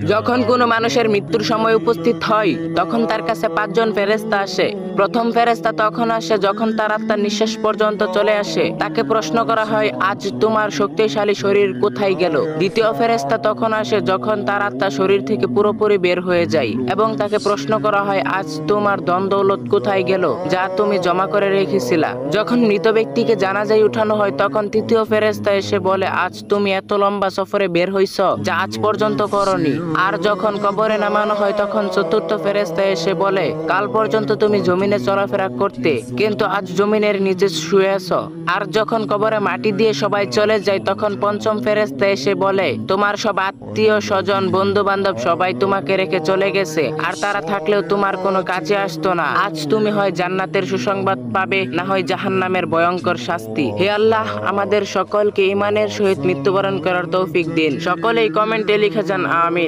যখন কোনো মানুষের মৃত্যুর সময় উপস্থিত হয় তখন তার কাছে 5 জন ফেরেশতা আসে। প্রথম ফেরেশতা তখন আসে যখন তার আত্মার নিঃশ্বাস পর্যন্ত চলে আসে। তাকে প্রশ্ন করা হয়, আজ তোমার শক্তিশালী শরীর কোথায় গেল? দ্বিতীয় ফেরেশতা তখন আসে যখন তার আত্মা শরীর থেকে পুরোপুরি বের হয়ে যায় এবং তাকে প্রশ্ন করা হয়, আজ তোমার ধন দৌলত কোথায় গেল যা তুমি জমা করে রেখেছিলা? যখন মৃত ব্যক্তিকে জানাজায় উঠানো হয় তখন তৃতীয় ফেরেশতা এসে বলে, আজ তুমি এত লম্বা সফরে বের হইছ যা আজ পর্যন্ত করনি। আর যখন কবরে নামানো হয় তখন চতুর্থ ফেরেশতা এসে বলে, কাল পর্যন্ত তুমি জমিনে চলাফেরা করতে কিন্তু আজ জমিনের নিচে শুয়ে আছো। আর যখন কবরে মাটি দিয়ে সবাই চলে যায় তখন পঞ্চম ফেরেশতা এসে বলে, তোমার সব আত্মীয় স্বজন বন্ধু বান্ধব সবাই তোমাকে রেখে চলে গেছে আর তারা থাকলেও তোমার কোনো কাজে আসতো না। আজ তুমি হয় জান্নাতের সুসংবাদ পাবে না হয় জাহান্নামের ভয়ঙ্কর শাস্তি। হে আল্লাহ, আমাদের সকলকে ঈমানের সহিত মৃত্যুবরণ করার তৌফিক দিন। সকলেই কমেন্টে লিখে যান আমিন।